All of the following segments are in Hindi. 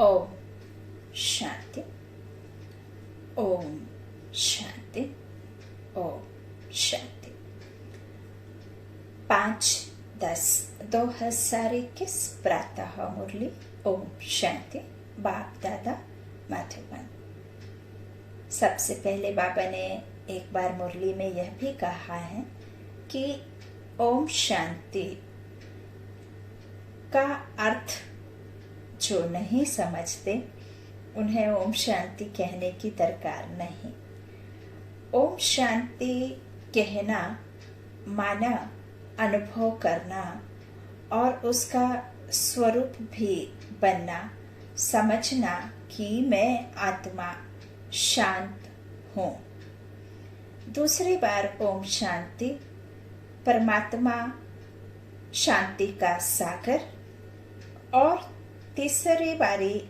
ओम शांति। ओम शांति। ओम शांति। 5/10/2021 प्रातः मुरली। ओम शांति। बाप दादा मधुबन। सबसे पहले बाबा ने एक बार मुरली में यह भी कहा है कि ओम शांति का अर्थ जो नहीं समझते उन्हें ओम शांति कहने की दरकार नहीं। ओम शांति कहना माना अनुभव करना और उसका स्वरूप भी बनना, समझना कि मैं आत्मा शांत हूँ। दूसरी बार ओम शांति परमात्मा शांति का सागर, और तीसरी बारी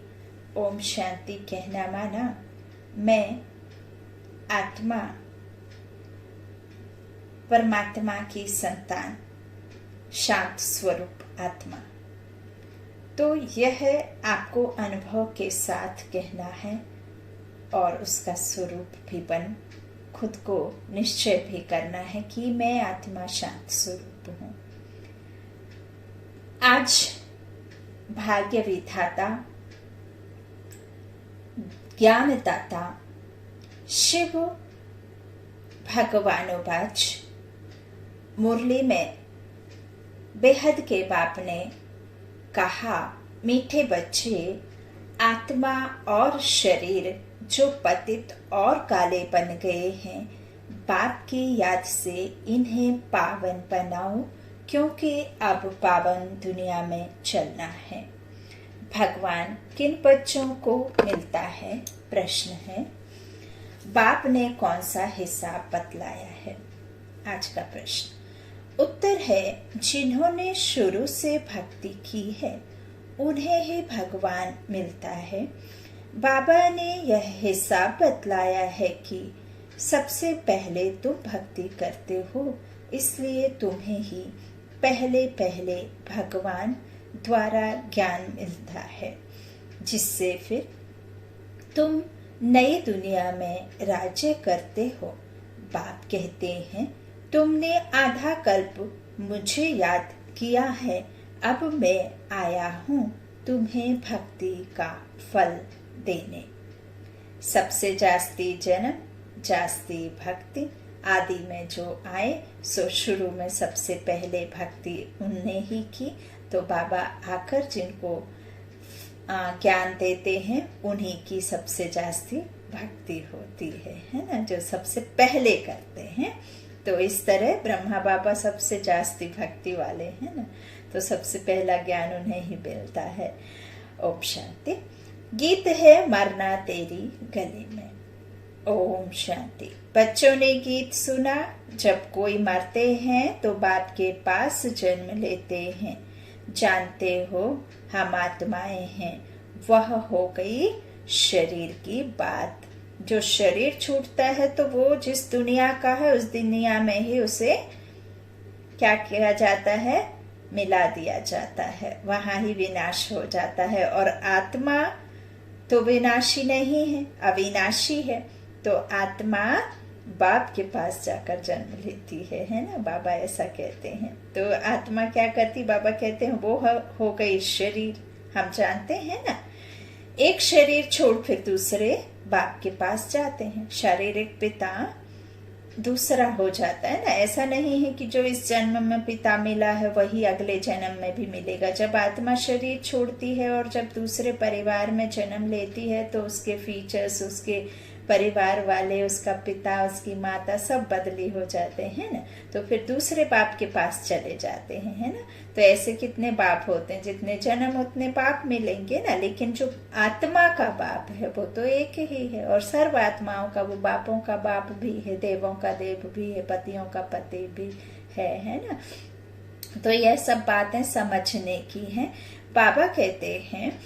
ओम शांति कहना माना मैं आत्मा परमात्मा की संतान, शांत स्वरूप आत्मा। तो यह आपको अनुभव के साथ कहना है और उसका स्वरूप भी बन खुद को निश्चय भी करना है कि मैं आत्मा शांत स्वरूप हूँ। आज भाग्य विधाता, ज्ञानदाता शिव भगवानोबाज मुरली में बेहद के बाप ने कहा, मीठे बच्चे, आत्मा और शरीर जो पतित और काले बन गए हैं, बाप की याद से इन्हें पावन बनाओ, क्योंकि अब पावन दुनिया में चलना है। भगवान किन बच्चों को मिलता है? प्रश्न है। बाप ने कौन सा हिसाब बतलाया है? आज का प्रश्न। उत्तर है, जिन्होंने शुरू से भक्ति की है उन्हें ही भगवान मिलता है। बाबा ने यह हिसाब बतलाया है कि सबसे पहले तुम भक्ति करते हो, इसलिए तुम्हें ही पहले पहले भगवान द्वारा ज्ञान मिलता है, जिससे फिर तुम नई दुनिया में राज्य करते हो। बाप कहते हैं, तुमने आधा कल्प मुझे याद किया है, अब मैं आया हूँ तुम्हें भक्ति का फल देने। सबसे जास्ती जन्म जास्ती भक्ति, आदि में जो आए सो शुरू में सबसे पहले भक्ति उनने ही की। तो बाबा आकर जिनको ज्ञान देते हैं उन्हीं की सबसे जास्ती भक्ति होती है ना, जो सबसे पहले करते हैं। तो इस तरह ब्रह्मा बाबा सबसे जास्ती भक्ति वाले हैं ना, तो सबसे पहला ज्ञान उन्हें ही मिलता है। ओम शांति। गीत है मरना तेरी गले में। ओम शांति। बच्चों ने गीत सुना, जब कोई मरते हैं तो बाप के पास जन्म लेते हैं। जानते हो हम आत्माएं हैं, वह हो गई शरीर की बात। जो शरीर छूटता है तो वो जिस दुनिया का है उस दुनिया में ही उसे क्या किया जाता है? मिला दिया जाता है, वहां ही विनाश हो जाता है। और आत्मा तो विनाशी नहीं है, अविनाशी है। तो आत्मा बाप के पास जाकर जन्म लेती है ना, बाबा ऐसा कहते हैं। तो आत्मा क्या करती? बाबा कहते हैं वो हो गई शरीर। हम जानते हैं ना, एक शरीर छोड़ फिर दूसरे बाप के पास जाते हैं। शारीरिक पिता दूसरा हो जाता है ना। ऐसा नहीं है कि जो इस जन्म में पिता मिला है वही अगले जन्म में भी मिलेगा। जब आत्मा शरीर छोड़ती है और जब दूसरे परिवार में जन्म लेती है तो उसके फीचर्स, उसके परिवार वाले, उसका पिता, उसकी माता सब बदली हो जाते हैं ना। तो फिर दूसरे बाप के पास चले जाते हैं, है ना। तो ऐसे कितने बाप होते हैं? जितने जन्म उतने बाप मिलेंगे ना। लेकिन जो आत्मा का बाप है वो तो एक ही है, और सर्व आत्माओं का वो बापों का बाप भी है, देवों का देव भी है, पतियों का पति भी है ना। तो यह सब बातें समझने की हैं। बाबा कहते हैं,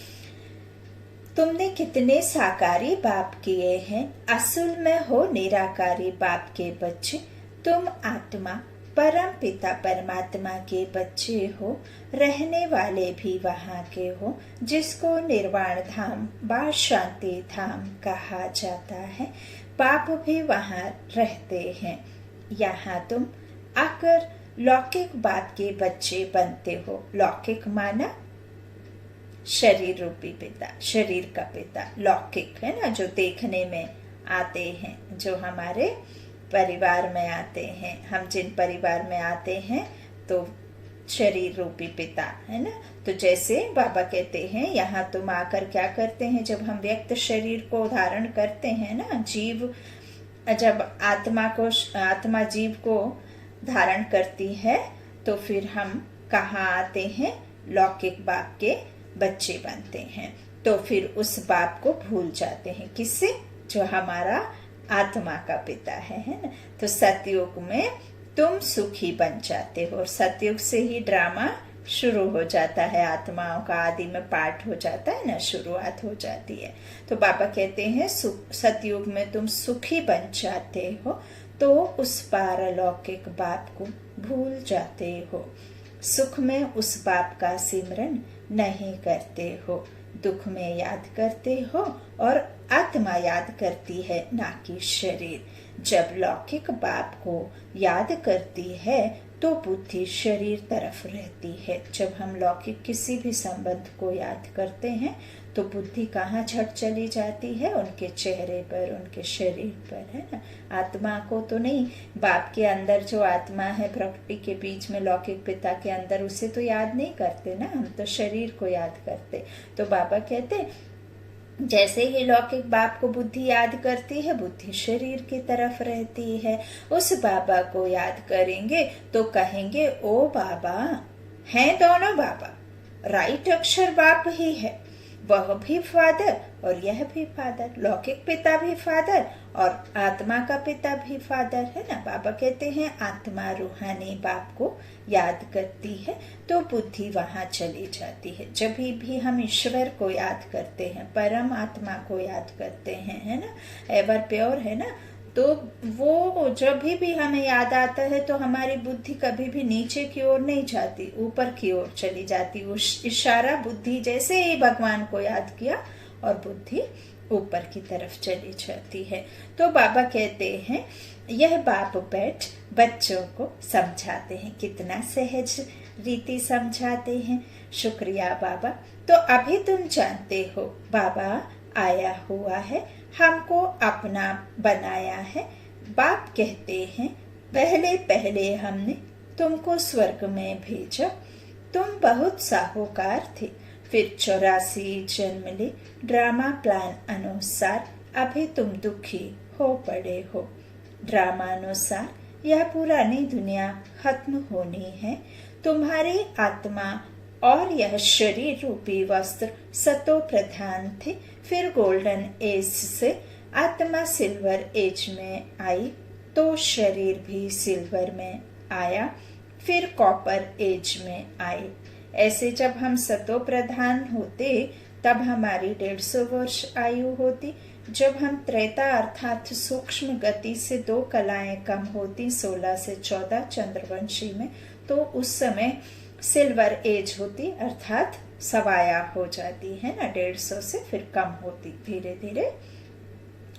तुमने कितने साकारी बाप किए हैं, असल में हो निराकारी बाप के बच्चे। तुम आत्मा परम पिता परमात्मा के बच्चे हो, रहने वाले भी वहाँ के हो, जिसको निर्वाण धाम व शांति धाम कहा जाता है। बाप भी वहाँ रहते हैं। यहाँ तुम आकर लौकिक बाप के बच्चे बनते हो। लौकिक माना शरीर रूपी पिता, शरीर का पिता। लौकिक है ना, जो देखने में आते हैं, जो हमारे परिवार में आते हैं। हम जिन परिवार में आते हैं तो शरीर रूपी पिता है ना। तो जैसे बाबा कहते हैं, यहाँ तुम आकर क्या करते हैं, जब हम व्यक्त शरीर को धारण करते हैं ना, जीव जब आत्मा जीव को धारण करती है, तो फिर हम कहाँ आते हैं, लौकिक बाप के बच्चे बनते हैं। तो फिर उस बाप को भूल जाते हैं। किससे? जो हमारा आत्मा का पिता है ना। तो सतयुग में तुम सुखी बन जाते हो, और सतयुग से ही ड्रामा शुरू हो जाता है। आत्माओं का आदि में पाठ हो जाता है ना, शुरुआत हो जाती है। तो बाबा कहते हैं सतयुग में तुम सुखी बन जाते हो, तो उस पारलौकिक बाप को भूल जाते हो। सुख में उस बाप का सिमरन नहीं करते हो, दुख में याद करते हो, और आत्मा याद करती है, ना कि शरीर। जब लौकिक बाप को याद करती है तो बुद्धि शरीर तरफ रहती है। जब हम लौकिक किसी भी संबंध को याद करते हैं तो बुद्धि कहाँ झट चली जाती है, उनके चेहरे पर, उनके शरीर पर, है ना। आत्मा को तो नहीं, बाप के अंदर जो आत्मा है प्रकृति के बीच में, लौकिक पिता के अंदर, उसे तो याद नहीं करते ना, हम तो शरीर को याद करते। तो बाबा कहते जैसे ही लौकिक बाप को बुद्धि याद करती है, बुद्धि शरीर की तरफ रहती है। उस बाबा को याद करेंगे तो कहेंगे, ओ बाबा, हैं दोनों बाबा, राइट अक्षर बाप ही है। वह भी फादर और यह भी फादर, लौकिक पिता भी फादर और आत्मा का पिता भी फादर है ना। बाबा कहते हैं आत्मा रूहानी बाप को याद करती है तो बुद्धि वहां चली जाती है। जब भी हम ईश्वर को याद करते हैं, परम आत्मा को याद करते हैं, है ना, एवर प्योर है ना, तो वो जब भी हमें याद आता है तो हमारी बुद्धि कभी भी नीचे की ओर नहीं जाती, ऊपर की ओर चली जाती। उस इशारा बुद्धि जैसे ही भगवान को याद किया और बुद्धि ऊपर की तरफ चली जाती है। तो बाबा कहते हैं यह बाप बैठ बच्चों को समझाते हैं। कितना सहज रीति समझाते हैं। शुक्रिया बाबा। तो अभी तुम जानते हो बाबा आया हुआ है, हमको अपना बनाया है। बाप कहते हैं पहले पहले हमने तुमको स्वर्ग में भेजा, तुम बहुत साहूकार थे, फिर 84 जन्म ले ड्रामा प्लान अनुसार अभी तुम दुखी हो पड़े हो। ड्रामा अनुसार यह पुरानी दुनिया खत्म होनी है। तुम्हारी आत्मा और यह शरीर रूपी वस्त्र सतो प्रधान थे, फिर गोल्डन एज से आत्मा सिल्वर एज में आई तो शरीर भी सिल्वर में आया, फिर कॉपर एज में आए। ऐसे जब हम सतो प्रधान होते तब हमारी 150 वर्ष आयु होती। जब हम त्रेता अर्थात सूक्ष्म गति से 2 कलाएं कम होती, 16 से 14 चंद्रवंशी में, तो उस समय सिल्वर एज होती अर्थात सवाया हो जाती है ना, 150 से फिर कम होती, धीरे धीरे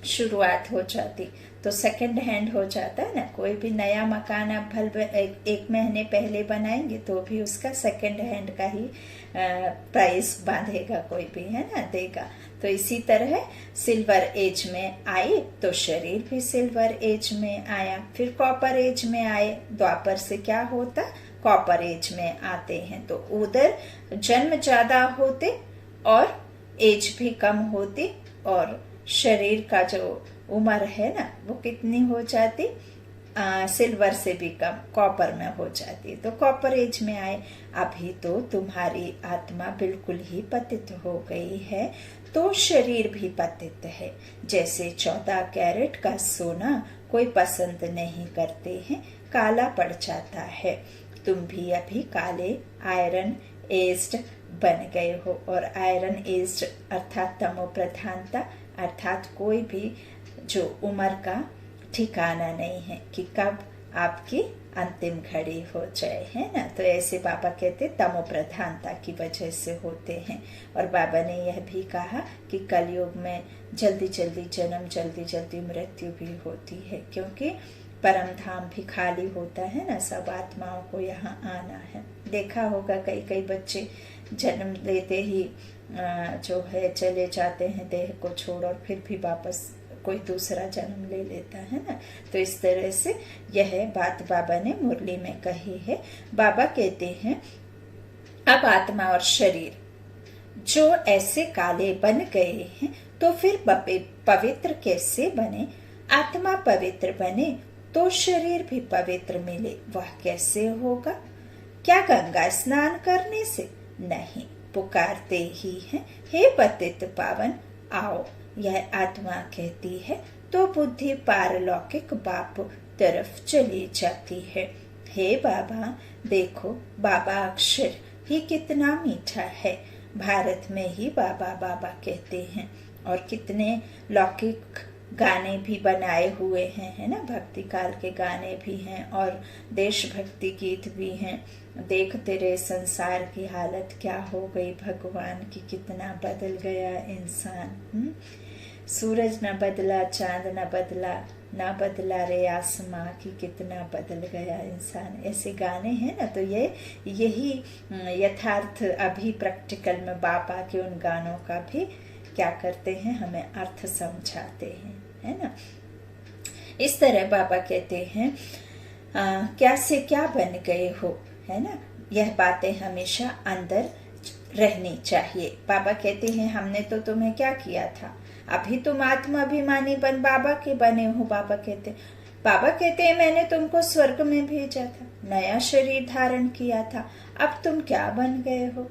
शुरुआत हो जाती। तो सेकंड हैंड हो जाता है ना। कोई भी नया मकान आप भले एक महीने पहले बनाएंगे तो भी उसका सेकंड हैंड का ही प्राइस बांधेगा, कोई भी है ना, देगा। तो इसी तरह सिल्वर एज में आए तो शरीर भी सिल्वर एज में आया, फिर कॉपर एज में आए। द्वापर से क्या होता, कॉपर एज में आते हैं तो उधर जन्म ज्यादा होते और एज भी कम होती, और शरीर का जो उम्र है ना वो कितनी हो जाती, सिल्वर से भी कम कॉपर में हो जाती। तो कॉपर एज में आए। अभी तो तुम्हारी आत्मा बिल्कुल ही पतित हो गई है तो शरीर भी पतित है। जैसे 14 कैरेट का सोना कोई पसंद नहीं करते हैं, काला पड़ जाता है। तुम भी अभी काले आयरन एज्ड बन गए हो, और आयरन एज्ड अर्थात तमो प्रधानता, अर्थात कोई भी जो उम्र का ठिकाना नहीं है कि कब आपकी अंतिम घड़ी हो जाए, है ना। तो ऐसे बाबा कहते तमो प्रधानता की वजह से होते हैं। और बाबा ने यह भी कहा कि कलयुग में जल्दी जल्दी जन्म, जल्दी जल्दी मृत्यु भी होती है, क्योंकि परम धाम भी खाली होता है ना, सब आत्माओं को यहाँ आना है। देखा होगा कई कई बच्चे जन्म लेते ही जो है चले जाते हैं देह को छोड़, और फिर भी वापस कोई दूसरा जन्म ले लेता है ना। तो इस तरह से यह बात बाबा ने मुरली में कही है। बाबा कहते हैं अब आत्मा और शरीर जो ऐसे काले बन गए हैं तो फिर पवित्र कैसे बने? आत्मा पवित्र बने तो शरीर भी पवित्र मिले, वह कैसे होगा? क्या गंगा स्नान करने से? नहीं, पुकारते ही हैं, हे पतित पावन आओ। यह आत्मा कहती है तो बुद्धि पारलौकिक बाप तरफ चली जाती है। हे बाबा देखो, बाबा अक्षर ही कितना मीठा है। भारत में ही बाबा बाबा कहते हैं, और कितने लौकिक गाने भी बनाए हुए हैं, है ना। भक्ति काल के गाने भी हैं और देशभक्ति गीत भी हैं। देख तेरे संसार की हालत क्या हो गई भगवान की, कितना बदल गया इंसान। सूरज न बदला, चांद न बदला, ना बदला रे आसमां की, कितना बदल गया इंसान। ऐसे गाने हैं ना। तो यही यथार्थ अभी प्रैक्टिकल में बाबा के उन गानों का भी क्या करते हैं, हमें अर्थ समझाते हैं, है ना। इस तरह बाबा कहते हैं क्या से क्या बन गए हो, है ना। यह बातें हमेशा अंदर रहनी चाहिए। बाबा कहते हैं हमने तो तुम्हें क्या किया था, अभी तुम आत्माभिमानी बन बाबा के बने हो। बाबा कहते हैं मैंने तुमको स्वर्ग में भेजा था, नया शरीर धारण किया था, अब तुम क्या बन गए हो।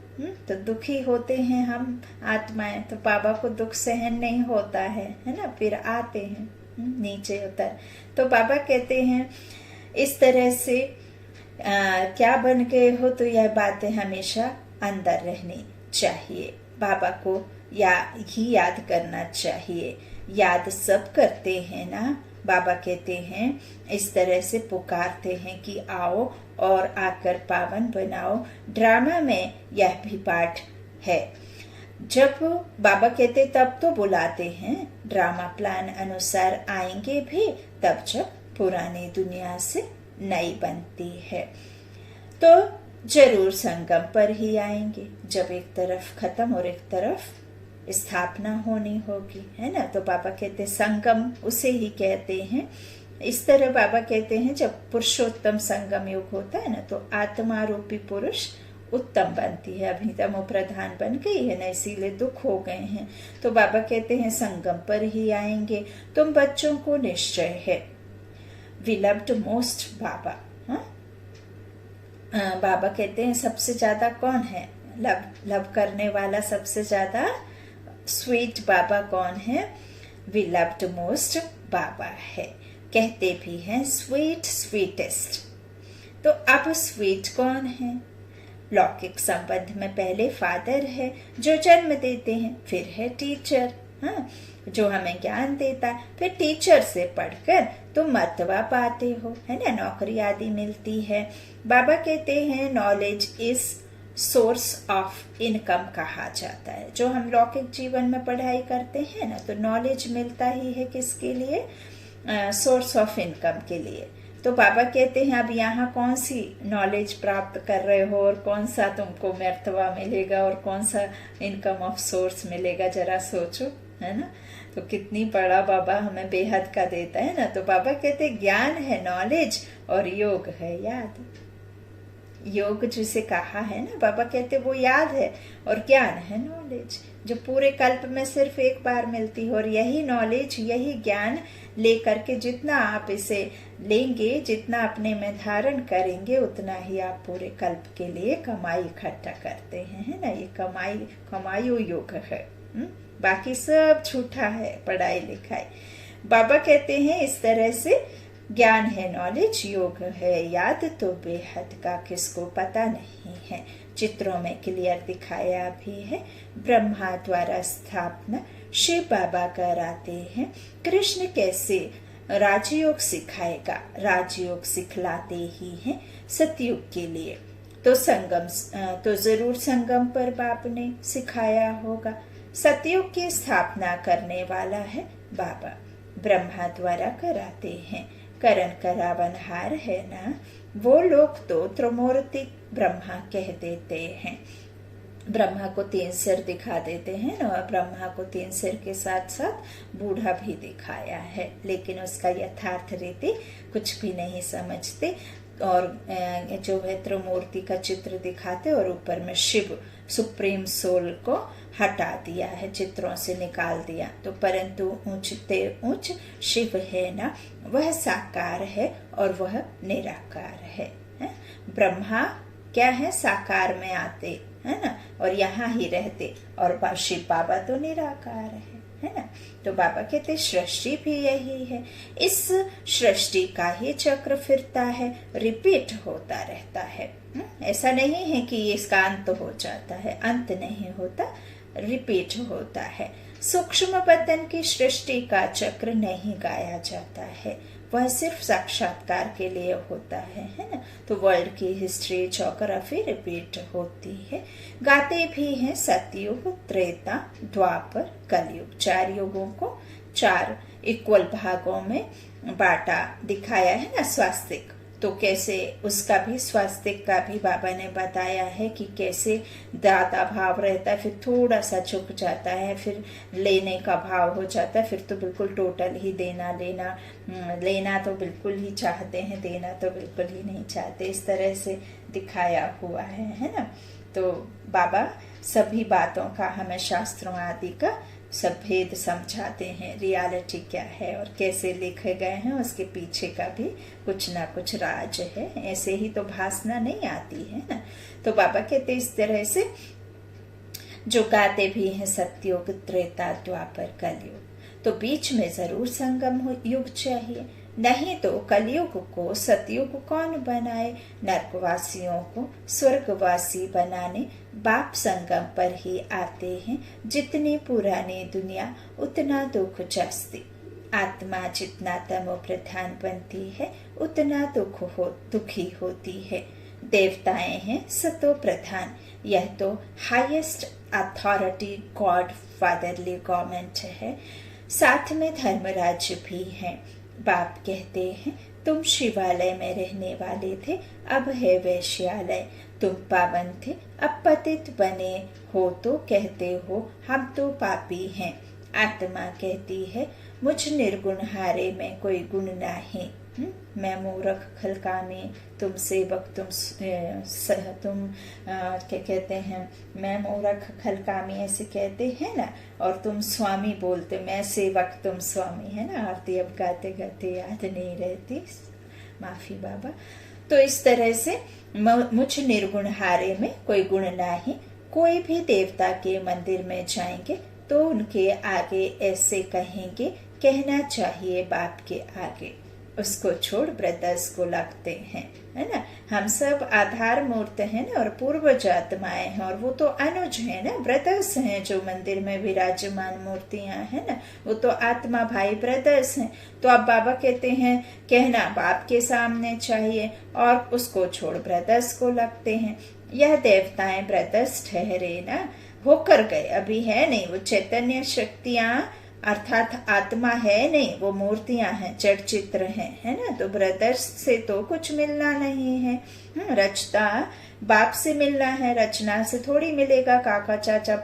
तो दुखी होते हैं हम आत्माएं, तो बाबा को दुख सहन नहीं होता है ना, फिर आते हैं नीचे उतर। तो बाबा कहते हैं इस तरह से क्या बन गए हो, तो यह बातें हमेशा अंदर रहनी चाहिए। बाबा को ही याद करना चाहिए। याद सब करते हैं ना। बाबा कहते हैं इस तरह से पुकारते हैं कि आओ और आकर पावन बनाओ। ड्रामा में यह भी पाठ है। जब बाबा कहते तब तो बुलाते हैं, ड्रामा प्लान अनुसार आएंगे भी तब जब पुरानी दुनिया से नई बनती है। तो जरूर संगम पर ही आएंगे, जब एक तरफ खत्म और एक तरफ स्थापना होनी होगी, है ना। तो बाबा कहते संगम उसे ही कहते हैं। इस तरह बाबा कहते हैं जब पुरुषोत्तम संगम युग होता है ना, तो आत्मा रूपी पुरुष उत्तम बनती है। अभी तमो प्रधान बन गई है ना, इसीलिए दुख हो गए हैं। तो बाबा कहते हैं संगम पर ही आएंगे। तुम बच्चों को निश्चय है। वी लव्ड मोस्ट बाबा। बाबा कहते हैं सबसे ज्यादा कौन है, लव करने वाला सबसे ज्यादा स्वीट बाबा कौन है? वी लव्ड मोस्ट बाबा है। कहते भी हैं स्वीट स्वीटेस्ट। तो अब स्वीट कौन है? लौकिक संबंध में पहले फादर है जो जन्म देते हैं, फिर है टीचर, जो हमें ज्ञान देता है। फिर टीचर से पढ़कर तुम मर्तबा पाते हो, है ना, नौकरी आदि मिलती है। बाबा कहते हैं knowledge is source of income कहा जाता है। जो हम लौकिक जीवन में पढ़ाई करते हैं ना, तो नॉलेज मिलता ही है किसके लिए? सोर्स ऑफ इनकम के लिए। तो बाबा कहते हैं अब यहाँ कौन सी नॉलेज प्राप्त कर रहे हो और कौन सा तुमको मर्तबा मिलेगा और कौन सा इनकम ऑफ सोर्स मिलेगा, जरा सोचो, है ना। तो कितनी बड़ा बाबा हमें बेहद का देता है ना। तो बाबा कहते ज्ञान है नॉलेज और योग है याद। योग जिसे कहा है ना, बाबा कहते वो याद है और ज्ञान है नॉलेज, जो पूरे कल्प में सिर्फ एक बार मिलती है। और यही नॉलेज, यही ज्ञान लेकर के जितना आप इसे लेंगे, जितना अपने में धारण करेंगे, उतना ही आप पूरे कल्प के लिए कमाई इकट्ठा करते हैं, है ना। ये कमाई योग है। बाकी सब झूठा है, पढ़ाई लिखाई। बाबा कहते हैं इस तरह से ज्ञान है नॉलेज, योग है याद, तो बेहद का किसको पता नहीं है। चित्रों में क्लियर दिखाया भी है। ब्रह्मा द्वारा स्थापना शिव बाबा कराते हैं। कृष्ण कैसे राजयोग सिखाएगा। राजयोग सिखलाते ही हैं सतयुग के लिए। तो तो जरूर संगम पर बाप ने सिखाया होगा। सतयुग की स्थापना करने वाला है बाबा, ब्रह्मा द्वारा कराते हैं। करण करावनहार है ना, वो लोग तो त्रिमूर्ति ब्रह्मा कह देते हैं। ब्रह्मा को 3 सिर दिखा देते हैं ना, ब्रह्मा को 3 सिर के साथ साथ बूढ़ा भी दिखाया है, लेकिन उसका यथार्थ रीति कुछ भी नहीं समझते। और जो है त्रिमूर्ति का चित्र दिखाते और ऊपर में शिव सुप्रीम सोल को हटा दिया है, चित्रों से निकाल दिया। तो परंतु ऊंचते ऊंच शिव है ना, वह साकार है और वह निराकार है। ब्रह्मा क्या है, साकार में आते है ना, और यहाँ ही रहते, और शिव बाबा तो निराकार है ना। तो बाबा कहते सृष्टि भी यही है। इस सृष्टि का ही चक्र फिरता है, रिपीट होता रहता है। ऐसा नहीं है कि इसका अंत हो जाता है, अंत नहीं होता, रिपीट होता है। सूक्ष्म बदन की सृष्टि का चक्र नहीं गाया जाता है, वह सिर्फ साक्षात्कार के लिए होता है ना। तो वर्ल्ड की हिस्ट्री ज्योग्राफी रिपीट होती है। गाते भी हैं सतयुग, त्रेता, द्वापर, कलयुग। 4 युगों को 4 इक्वल भागों में बांटा दिखाया है ना, स्वास्तिक। तो कैसे उसका भी, स्वास्तिक का भी बाबा ने बताया है कि कैसे दाता भाव रहता है, फिर थोड़ा सा झुक जाता है, फिर लेने का भाव हो जाता है, फिर तो बिल्कुल टोटल ही देना लेना तो बिल्कुल ही चाहते हैं, देना तो बिल्कुल ही नहीं चाहते। इस तरह से दिखाया हुआ है ना। तो बाबा सभी बातों का हमें शास्त्रों आदि का सब भेद समझाते हैं, रियलिटी क्या है और कैसे लिखे गए हैं, उसके पीछे का भी कुछ ना कुछ राज है। ऐसे ही तो भासना नहीं आती है ना। तो बाबा कहते इस तरह से जो गाते भी हैं सतयुग, त्रेता, द्वापर, कलयुग, तो बीच में जरूर संगम युग चाहिए, नहीं तो कलयुग को सतयुग कौन बनाए। नरकवासियों को स्वर्गवासी बनाने बाप संगम पर ही आते हैं। जितनी पुरानी दुनिया उतना दुख जास्ती। आत्मा जितना तमो प्रधान बनती है उतना दुखी होती है। देवताएं हैं सतो प्रधान, यह तो highest authority God fatherly government है। साथ में धर्मराज भी हैं। बाप कहते हैं तुम शिवालय में रहने वाले थे, अब है वैश्यालय। तुम पावन थे, अब पतित बने हो, तो कहते हो हम तो पापी हैं। आत्मा कहती है मुझ निर्गुण हारे में कोई गुण नहीं। मैं मूर्ख खलकामी, तुम सेवक, तुम क्या कहते हैं, मैं मूर्ख खलकामी ऐसे कहते हैं ना, और तुम स्वामी बोलते, मैं सेवक तुम स्वामी, है ना। आरती अब गाते गाते याद नहीं रहती, माफी बाबा। तो इस तरह से मुझ निर्गुण हारे में कोई गुण नहीं। कोई भी देवता के मंदिर में जाएंगे तो उनके आगे ऐसे कहेंगे, कहना चाहिए बाप के आगे, उसको छोड़ ब्रदर्स को लगते हैं, है ना। हम सब आधार मूर्त हैं ना, और पूर्वज आत्माएं हैं, और वो तो अनुज है ना, ब्रदर्स हैं। जो मंदिर में विराजमान मूर्तियां हैं ना, वो तो आत्मा भाई ब्रदर्स हैं। तो अब बाबा कहते हैं कहना बाप के सामने चाहिए, और उसको छोड़ ब्रदर्स को लगते हैं। यह देवताएं ब्रदर्स ठहरे ना, होकर गए, अभी है नहीं। वो चैतन्य शक्तियां अर्थात आत्मा है नहीं, वो मूर्तियां हैं, जड़ चित्र हैं, है ना। तो ब्रदर्स से तो कुछ मिलना नहीं है। रचता बाप से मिलना है, रचना से थोड़ी मिलेगा। काका चाचा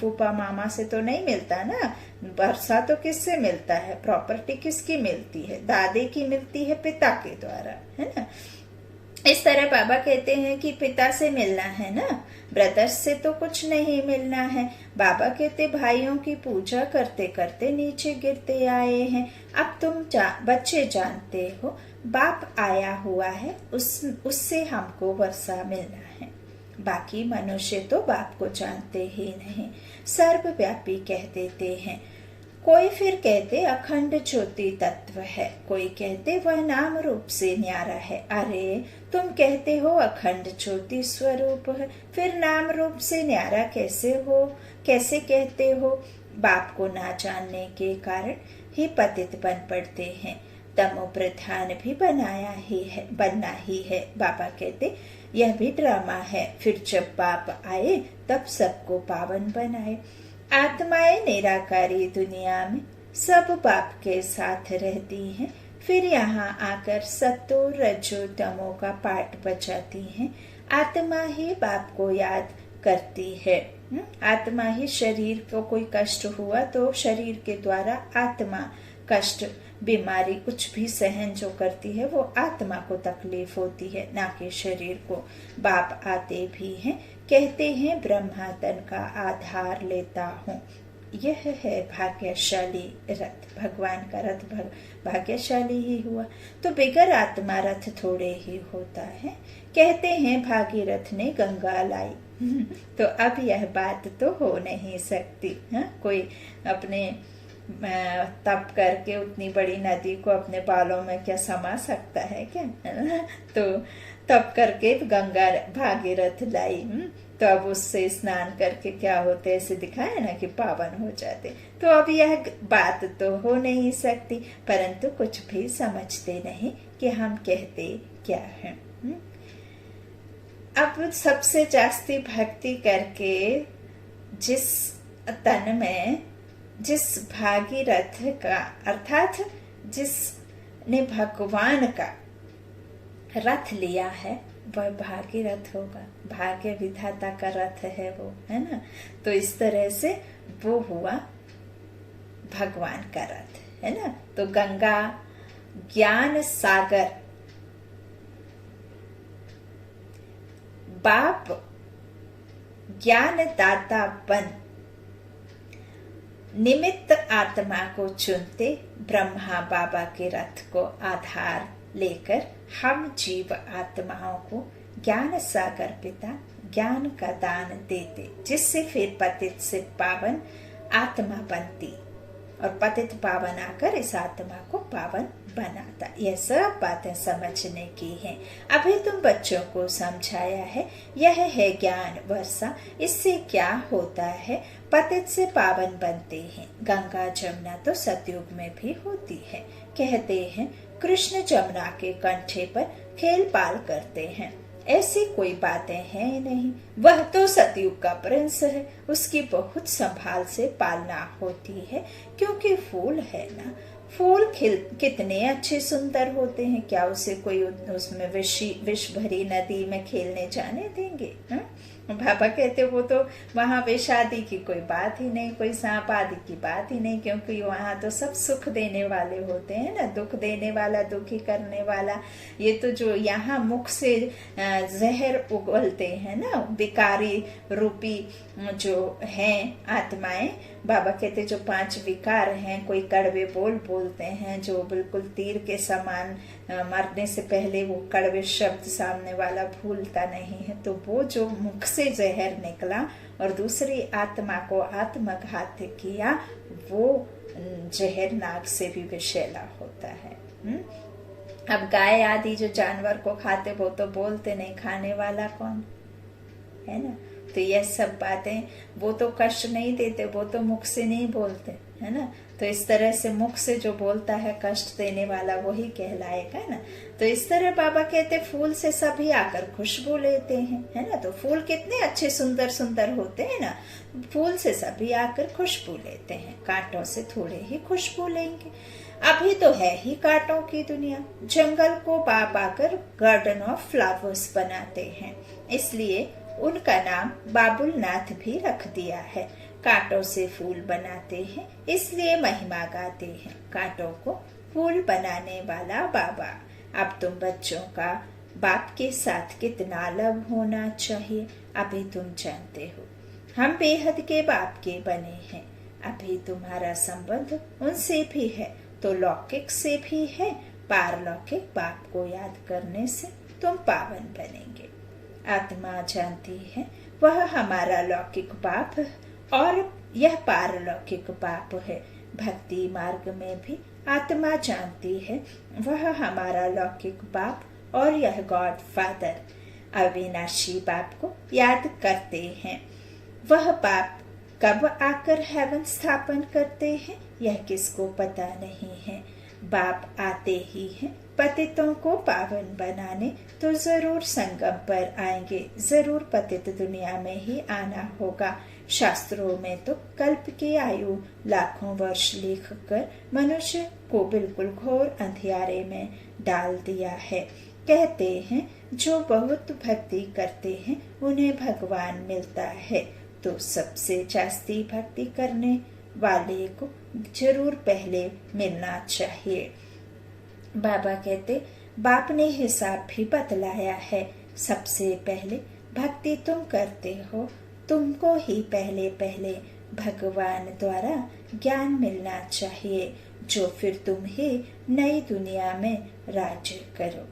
फूफा मामा से तो नहीं मिलता ना। वर्षा तो किससे मिलता है, प्रॉपर्टी किसकी मिलती है, दादे की मिलती है पिता के द्वारा, है ना। इस तरह बाबा कहते हैं कि पिता से मिलना है ना, ब्रदर्स से तो कुछ नहीं मिलना है। बाबा कहते भाइयों की पूजा करते करते नीचे गिरते आए हैं। अब तुम बच्चे जानते हो बाप आया हुआ है, उससे हमको वर्षा मिलना है। बाकी मनुष्य तो बाप को जानते ही नहीं, सर्वव्यापी कह देते हैं। कोई फिर कहते अखंड ज्योति तत्व है, कोई कहते वह नाम रूप से न्यारा है। अरे तुम कहते हो अखंड ज्योति स्वरूप है, फिर नाम रूप से न्यारा कैसे हो। कैसे कहते हो? बाप को ना जानने के कारण ही पतित बन पड़ते हैं। तमो प्रधान भी बनना ही है। बाबा कहते यह भी ड्रामा है। फिर जब बाप आए तब सबको पावन बनाए। आत्माएं निराकारी दुनिया में सब बाप के साथ रहती हैं। फिर यहाँ आकर सतो रजो तमो का पाठ बचाती हैं। आत्मा ही बाप को याद करती है। आत्मा ही, शरीर को कोई कष्ट हुआ तो शरीर के द्वारा आत्मा कष्ट, बीमारी, कुछ भी सहन जो करती है वो आत्मा को तकलीफ होती है, ना कि शरीर को। बाप आते भी हैं, कहते हैं ब्रह्मा तन का आधार लेता हूँ। यह है भाग्यशाली रथ। भगवान का रथ भाग्यशाली ही हुआ। तो बिगर आत्मा रथ थोड़े ही होता है। कहते हैं भागीरथ ने गंगा लाई। तो अब यह बात तो हो नहीं सकती। कोई अपने तप करके उतनी बड़ी नदी को अपने बालों में क्या समा सकता है क्या? तो तप करके गंगा भागीरथ लाई। तो अब उससे स्नान करके क्या होते, ऐसे दिखाया ना कि पावन हो जाते। तो अब यह बात तो हो नहीं सकती, परंतु कुछ भी समझते नहीं कि हम कहते क्या हैं। अब सबसे जास्ती भक्ति करके जिस तन में, जिस भागीरथ का, अर्थात जिसने भगवान का रथ लिया है वह भागीरथ होगा। भाग्य विधाता का रथ है वो, है ना। तो इस तरह से वो हुआ भगवान का रथ, है ना। तो गंगा ज्ञान सागर, बाप ज्ञान दाता बन निमित्त आत्मा को चुनते ब्रह्मा बाबा के रथ को आधार लेकर हम जीव आत्माओं को ज्ञान सागर पिता ज्ञान का दान देते, जिससे फिर पतित से पावन आत्मा बनती और पतित पावन आकर इस आत्मा को पावन बनाता। यह सब बातें समझने की हैं। अभी तुम बच्चों को समझाया है। यह है ज्ञान वर्षा। इससे क्या होता है? पतित से पावन बनते हैं। गंगा जमुना तो सतयुग में भी होती है। कहते हैं कृष्ण जमुना के कंठे पर खेल पाल करते हैं। ऐसी कोई बातें हैं नहीं। वह तो सतयुग का प्रिंस है। उसकी बहुत संभाल से पालना होती है, क्योंकि फूल है ना। फूल कितने अच्छे सुंदर होते हैं। क्या उसे कोई उसमें विष भरी नदी में खेलने जाने देंगे? बाबा कहते वो तो वहां विष आदि की कोई बात ही नहीं, कोई सांप आदि की बात ही नहीं, क्योंकि वहां तो सब सुख देने वाले होते हैं ना। दुख देने वाला, दुखी करने वाला। ये तो जो यहाँ मुख से जहर उगलते हैं ना, विकारी रूपी जो हैं आत्माएं। बाबा कहते जो 5 विकार हैं, कोई कड़वे बोलते हैं जो बिल्कुल तीर के समान, मरने से पहले वो कड़वे शब्द सामने वाला भूलता नहीं है। तो वो जो मुख से जहर निकला और दूसरी आत्मा को आत्मघात किया, वो जहर नाग से भी विषैला होता है। अब गाय आदि जो जानवर को खाते वो तो बोलते नहीं, खाने वाला कौन है ना। तो ये सब बातें वो तो कष्ट नहीं देते, वो तो मुख से नहीं बोलते, है ना। तो इस तरह से मुख से जो बोलता है कष्ट देने वाला वही कहलाएगा ना। तो इस तरह बाबा कहते फूल से सभी आकर खुशबू लेते हैं, है ना। तो फूल कितने अच्छे सुंदर सुंदर होते हैं ना। फूल से सभी आकर खुशबू लेते हैं। कांटों से थोड़े ही खुशबू लेंगे। अभी तो है ही कांटों की दुनिया। जंगल को बाप आकर गार्डन ऑफ फ्लावर्स बनाते हैं, इसलिए उनका नाम बाबुलनाथ भी रख दिया है। कांटों से फूल बनाते हैं, इसलिए महिमा गाते हैं। कांटों को फूल बनाने वाला बाबा। अब तुम बच्चों का बाप के साथ कितना लव होना चाहिए, अभी तुम जानते हो। हम बेहद के बाप के बने हैं। अभी तुम्हारा संबंध उनसे भी है तो लौकिक से भी है। पारलौकिक बाप को याद करने से तुम पावन बनेंगे। आत्मा जानती है वह हमारा लौकिक बाप और यह पारलौकिक बाप है। भक्ति मार्ग में भी आत्मा जानती है वह हमारा लौकिक बाप और यह गॉड फादर अविनाशी बाप को याद करते हैं। वह बाप कब आकर हेवन स्थापन करते हैं यह किसको पता नहीं है। बाप आते ही हैं पतितों को पावन बनाने, तो जरूर संगम पर आएंगे, जरूर पतित दुनिया में ही आना होगा। शास्त्रों में तो कल्प की आयु लाखों वर्ष लिखकर मनुष्य को बिल्कुल घोर अंधियारे में डाल दिया है। कहते हैं जो बहुत भक्ति करते हैं उन्हें भगवान मिलता है, तो सबसे जास्ती भक्ति करने वाले को जरूर पहले मिलना चाहिए। बाबा कहते बाप ने हिसाब भी बतलाया है। सबसे पहले भक्ति तुम करते हो, तुमको ही पहले पहले भगवान द्वारा ज्ञान मिलना चाहिए, जो फिर तुम ही नई दुनिया में राज्य करो।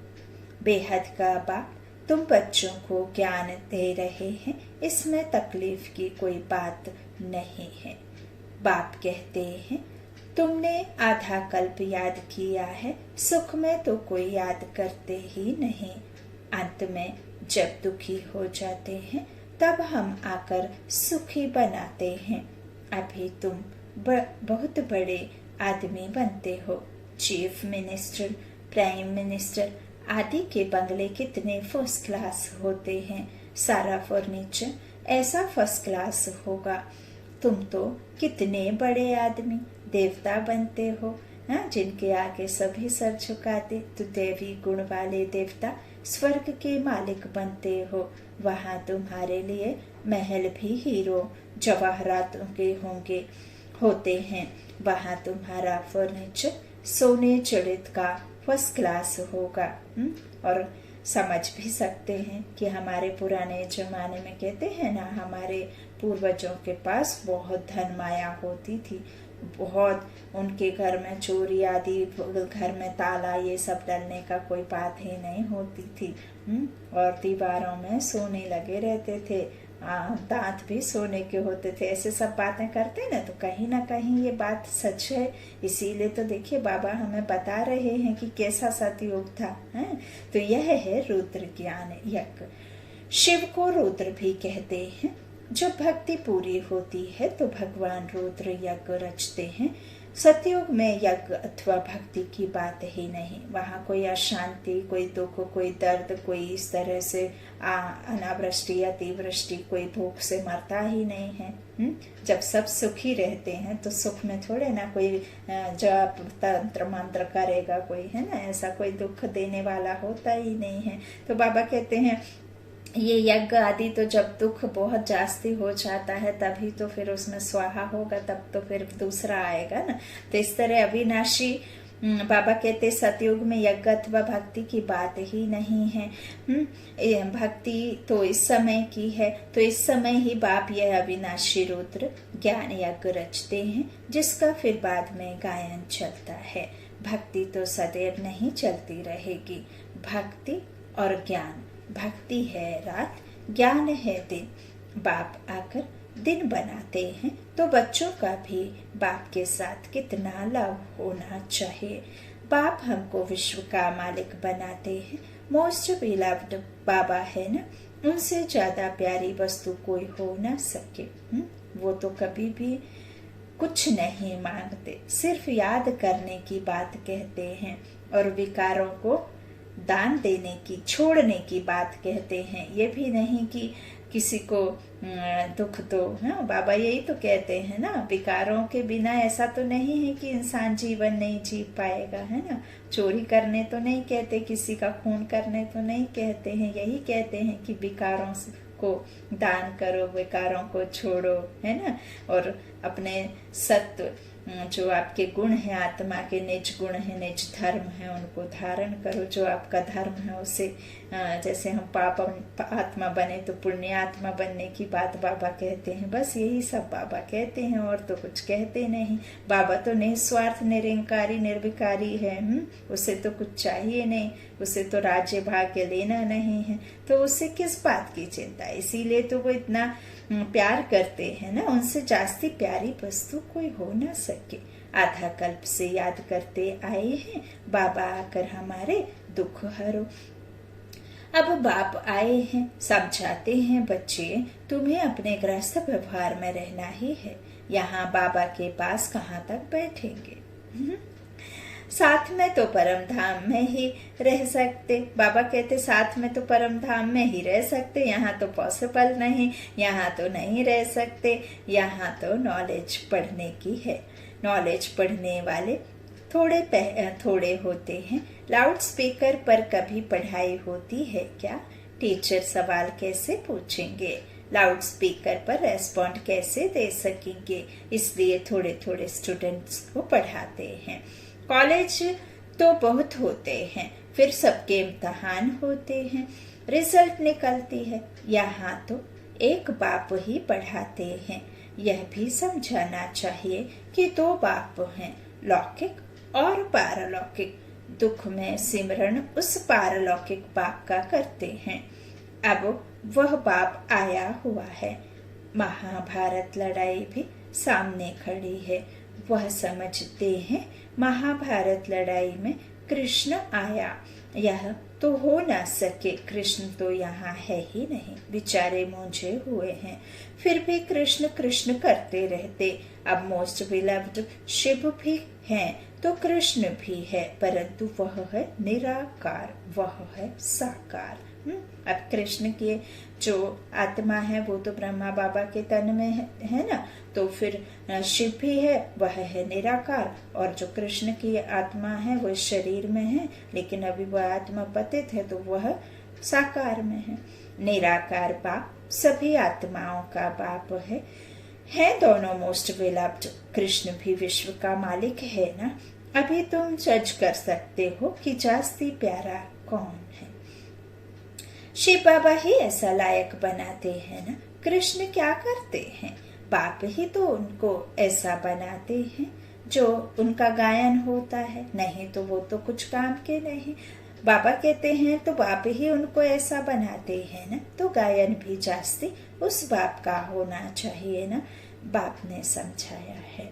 बेहद का बाप तुम बच्चों को ज्ञान दे रहे हैं, इसमें तकलीफ की कोई बात नहीं है। बाप कहते हैं तुमने आधा कल्प याद किया है, सुख में तो कोई याद करते ही नहीं। अंत में जब दुखी हो जाते हैं तब हम आकर सुखी बनाते हैं। अभी तुम बहुत बड़े आदमी बनते हो, चीफ मिनिस्टर, प्राइम मिनिस्टर आदि के बंगले कितने फर्स्ट क्लास होते हैं, सारा फर्नीचर ऐसा फर्स्ट क्लास होगा। तुम तो कितने बड़े आदमी देवता बनते हो, हाँ, जिनके आगे सभी सर झुकाते, तो देवी गुण वाले देवता स्वर्ग के मालिक बनते हो। वहाँ तुम्हारे लिए महल भी हीरो जवाहरातों के होते हैं। वहाँ तुम्हारा फर्नीचर सोने जड़ित का फर्स्ट क्लास होगा। और समझ भी सकते हैं कि हमारे पुराने जमाने में कहते हैं ना, हमारे पूर्वजों के पास बहुत धन माया होती थी, बहुत उनके घर में चोरी आदि, घर में ताला ये सब डलने का कोई बात ही नहीं होती थी। और दीवारों में सोने लगे रहते थे, दांत भी सोने के होते थे। ऐसे सब बातें करते ना, तो कहीं ना कहीं ये बात सच है। इसीलिए तो देखिए बाबा हमें बता रहे हैं कि कैसा सतयुग था, है? तो यह है रुद्र ज्ञान यज्ञ। शिव को रुद्र भी कहते हैं। जब भक्ति पूरी होती है तो भगवान रुद्र यज्ञ रचते हैं। सतयुग में यज्ञ अथवा भक्ति की बात ही नहीं। वहाँ कोई अशांति, कोई दुख, कोई दर्द, कोई इस तरह से अनावृष्टि, अतिवृष्टि, कोई भूख से मरता ही नहीं है। जब सब सुखी रहते हैं तो सुख में थोड़े ना कोई जप तंत्र मंत्र करेगा कोई, है ना, ऐसा कोई दुख देने वाला होता ही नहीं है। तो बाबा कहते हैं ये यज्ञ आदि तो जब दुख बहुत जास्ती हो जाता है तभी तो फिर उसमें स्वाहा होगा, तब तो फिर दूसरा आएगा ना। तो इस तरह अविनाशी बाबा कहते सतयुग में यज्ञ अथवा भक्ति की बात ही नहीं है। भक्ति तो इस समय की है, तो इस समय ही बाप यह अविनाशी रुद्र ज्ञान यज्ञ रचते हैं, जिसका फिर बाद में गायन चलता है। भक्ति तो सदैव नहीं चलती रहेगी। भक्ति और ज्ञान, भक्ति है रात, ज्ञान है दिन। बाप आकर दिन बनाते हैं तो बच्चों का भी बाप के साथ कितना लव होना चाहिए। बाप हमको विश्व का मालिक बनाते हैं। मोस्ट बिलव्ड बाबा है ना, उनसे ज्यादा प्यारी वस्तु कोई हो ना सके। वो तो कभी भी कुछ नहीं मांगते, सिर्फ याद करने की बात कहते हैं और विकारों को दान देने की, छोड़ने की बात कहते हैं। ये भी नहीं कि किसी को दुख दो, हाँ, बाबा यही तो कहते हैं ना, विकारों के बिना ऐसा तो नहीं है कि इंसान जीवन नहीं जी पाएगा, है ना। चोरी करने तो नहीं कहते, किसी का खून करने तो नहीं कहते हैं, यही कहते हैं कि विकारों को दान करो, विकारों को छोड़ो, है ना। और अपने सत्व जो आपके गुण है, आत्मा के निज गुण है, निज धर्म है, उनको धारण करो। जो आपका धर्म है उसे, जैसे हम पाप आत्मा बने तो पुण्य आत्मा बनने की बात बाबा कहते हैं। बस यही सब बाबा कहते हैं और तो कुछ कहते नहीं। बाबा तो निस्वार्थ, निरंकारी, निर्विकारी है। उसे तो कुछ चाहिए नहीं, उसे तो राज्य भाग्य लेना नहीं है, तो उससे किस बात की चिंता। इसीलिए तो वो इतना प्यार करते हैं ना, उनसे जास्ती प्यारी वस्तु कोई हो ना सके। आधा कल्प से याद करते आए हैं, बाबा आकर हमारे दुख हरो। अब बाप आए हैं, समझाते हैं, बच्चे तुम्हें अपने गृहस्थ व्यवहार में रहना ही है, यहाँ बाबा के पास कहाँ तक बैठेंगे। साथ में तो परम धाम में ही रह सकते। बाबा कहते साथ में तो परम धाम में ही रह सकते, यहाँ तो पॉसिबल नहीं, यहाँ तो नहीं रह सकते। यहाँ तो नॉलेज पढ़ने की है। नॉलेज पढ़ने वाले थोड़े होते हैं। लाउड स्पीकर पर कभी पढ़ाई होती है क्या? टीचर सवाल कैसे पूछेंगे? लाउड स्पीकर पर रेस्पॉन्ड कैसे दे सकेंगे? इसलिए थोड़े थोड़े स्टूडेंट्स को पढ़ाते हैं। कॉलेज तो बहुत होते हैं, फिर सबके इम्तहान होते हैं, रिजल्ट निकलती है। यहाँ तो एक बाप ही पढ़ाते हैं। यह भी समझाना चाहिए कि दो बाप हैं, लौकिक और पारलौकिक। दुख में सिमरन उस पारलौकिक बाप का करते हैं। अब वह बाप आया हुआ है। महाभारत लड़ाई भी सामने खड़ी है। वह समझते हैं महाभारत लड़ाई में कृष्ण आया। यह तो हो ना सके, कृष्ण तो यहाँ है ही नहीं, बेचारे मूंझे हुए हैं। फिर भी कृष्ण कृष्ण करते रहते। अब मोस्ट बिलव्ड शिव भी हैं तो कृष्ण भी है, परंतु वह है निराकार, वह है साकार। अब कृष्ण की जो आत्मा है वो तो ब्रह्मा बाबा के तन में है ना, तो फिर शिव भी है, वह है निराकार। और जो कृष्ण की आत्मा है वो शरीर में है, लेकिन अभी वह आत्मा पतित है तो वह साकार में है। निराकार बाप सभी आत्माओं का बाप है दोनों मोस्ट बिलव्ड। कृष्ण भी विश्व का मालिक है ना। अभी तुम जज कर सकते हो कि जास्ती प्यारा कौन है। शिव बाबा ही ऐसा लायक बनाते हैं ना। कृष्ण क्या करते हैं? बाप ही तो उनको ऐसा बनाते हैं जो उनका गायन होता है, नहीं तो वो तो कुछ काम के नहीं। बाबा कहते हैं तो बाप ही उनको ऐसा बनाते हैं ना, तो गायन भी जास्ती उस बाप का होना चाहिए ना। बाप ने समझाया है।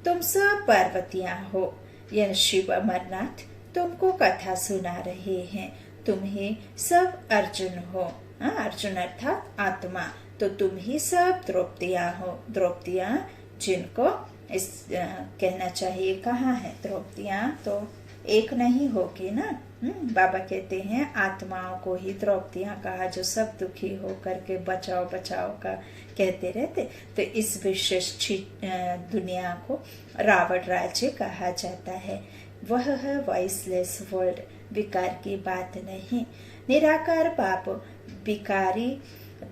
तुम सब पार्वतियां हो, यह शिव अमरनाथ तुमको कथा सुना रहे हैं। तुम ही सब अर्जुन हो, अर्जुन अर्थात आत्मा, तो तुम ही सब द्रौपदियां हो। द्रौपदियां जिनको इस कहना चाहिए कहाँ है द्रौपदियां, तो एक नहीं होगी ना। बाबा कहते हैं आत्माओं को ही द्रौपदियां कहा, जो सब दुखी हो करके बचाओ बचाओ का कहते रहते। तो इस विशेष दुनिया को रावण राज्य कहा जाता है। वह है वॉइसलेस वर्ल्ड, विकार की बात नहीं। निराकार बाप विकारी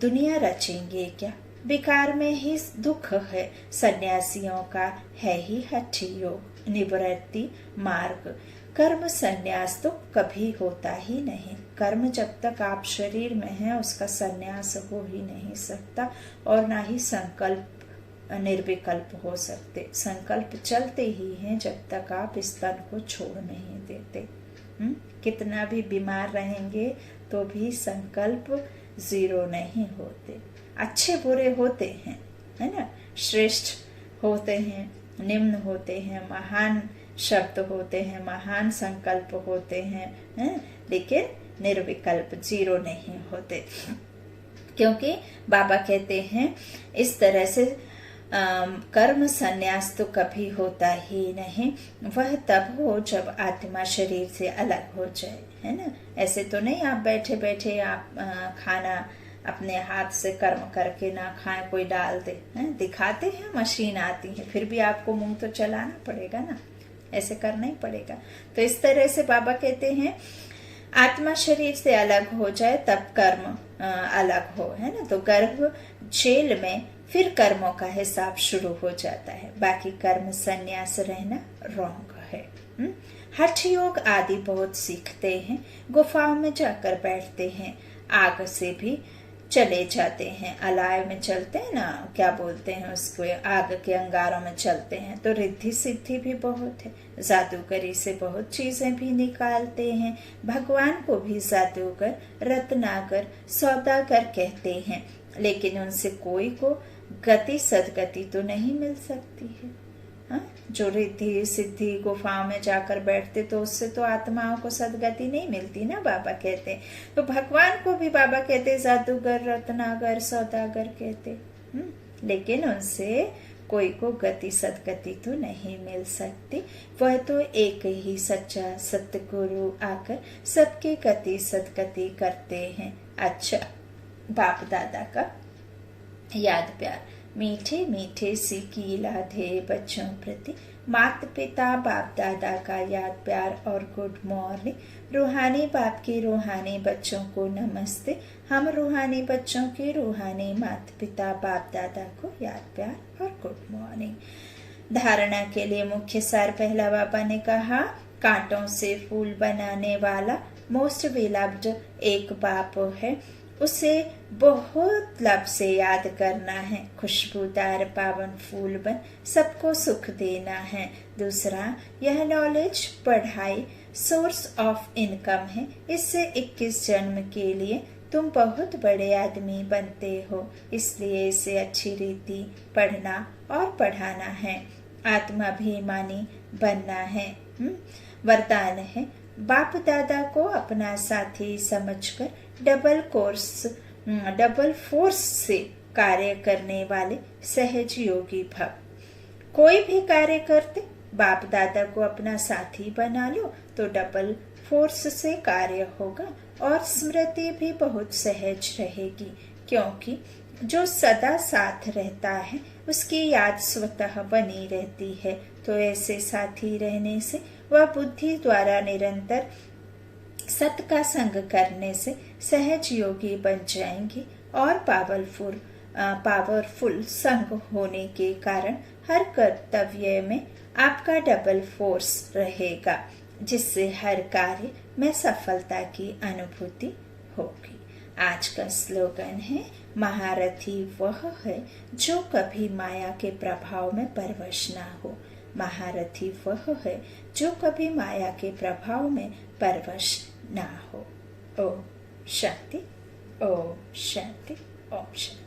दुनिया रचेंगे क्या? विकार में ही दुख है। सन्यासियों का है ही हठ योग, निवृत्ति मार्ग। कर्म संन्यास तो कभी होता ही नहीं। कर्म जब तक आप शरीर में हैं उसका संन्यास हो ही नहीं सकता, और ना ही संकल्प निर्विकल्प हो सकते। संकल्प चलते ही हैं जब तक आप इस तन को छोड़ नहीं देते। कितना भी बीमार रहेंगे तो भी संकल्प जीरो नहीं होते। अच्छे बुरे होते हैं, है ना, श्रेष्ठ होते हैं, निम्न होते हैं, महान शब्द होते हैं, महान संकल्प होते हैं, लेकिन निर्विकल्प जीरो नहीं होते। क्योंकि बाबा कहते हैं इस तरह से कर्म संन्यास तो कभी होता ही नहीं। वह तब हो जब आत्मा शरीर से अलग हो जाए, है ना। ऐसे तो नहीं आप बैठे बैठे आप खाना अपने हाथ से कर्म करके ना खाएं, कोई डाल दे, दिखाते हैं, मशीन आती है, फिर भी आपको मुंह तो चलाना पड़ेगा ना, ऐसे करना ही पड़ेगा। तो इस तरह से बाबा कहते हैं आत्मा शरीर से अलग हो जाए तब कर्म अलग हो, है ना। तो गर्भ जेल में फिर कर्मों का हिसाब शुरू हो जाता है। बाकी कर्म संन्यास रहना रॉन्ग है। हठ योग आदि बहुत सीखते हैं, गुफाओं में जाकर बैठते हैं, आग से भी चले जाते हैं, अलाय में चलते हैं ना, क्या बोलते हैं उसको, आग के अंगारों में चलते हैं। तो रिद्धि सिद्धि भी बहुत है, जादूगरी से बहुत चीजें भी निकालते हैं। भगवान को भी जादूगर, रत्नाकर, सौदागर कहते हैं, लेकिन उनसे कोई को गति सदगति तो नहीं मिल सकती हाँ? जो रिद्धि सिद्धि गुफाओं में जाकर बैठते तो उससे तो आत्माओं को सदगति नहीं मिलती ना, बाबा कहते। तो भगवान को भी बाबा कहते जादूगर, रत्नागर, सौदागर कहते। लेकिन उनसे कोई को गति सदगति तो नहीं मिल सकती। वह तो एक ही सच्चा सतगुरु आकर सबकी गति सदगति करते हैं। अच्छा, बाप दादा का याद प्यार। मीठे मीठे सिक्की लाधे बच्चों प्रति माता पिता बाप दादा का याद प्यार और गुड मॉर्निंग। रूहानी बाप की रूहानी बच्चों को नमस्ते। हम रूहानी बच्चों के रूहानी माता पिता बाप दादा को याद प्यार और गुड मॉर्निंग। धारणा के लिए मुख्य सार पहला बाबा ने कहा, कांटों से फूल बनाने वाला मोस्ट विलव्ड एक बाप है, उसे बहुत लब से याद करना है। खुशबूदार पावन फूल बन सबको सुख देना है। दूसरा, यह नॉलेज पढ़ाई सोर्स ऑफ इनकम है। इससे 21 जन्म के लिए तुम बहुत बड़े आदमी बनते हो, इसलिए इसे अच्छी रीति पढ़ना और पढ़ाना है। आत्माभिमानी बनना है। वरदान है, बाप दादा को अपना साथी समझकर डबल फोर्स से कार्य करने वाले सहज योगी भव। कोई भी कार्य करते बाप दादा को अपना साथी बना लो तो डबल फोर्स से कार्य होगा और स्मृति भी बहुत सहज रहेगी, क्योंकि जो सदा साथ रहता है उसकी याद स्वतः बनी रहती है। तो ऐसे साथी रहने से वह बुद्धि द्वारा निरंतर सत का संग करने से सहज योगी बन जाएंगे और पावरफुल संग होने के कारण हर कर्तव्य में आपका डबल फोर्स रहेगा, जिससे हर कार्य में सफलता की अनुभूति होगी। आज का स्लोगन है, महारथी वह है जो कभी माया के प्रभाव में परवश ना हो। महारथी वह है जो कभी माया के प्रभाव में परवश ना हो। ओम शांति, ओम शांति, ओम शांति।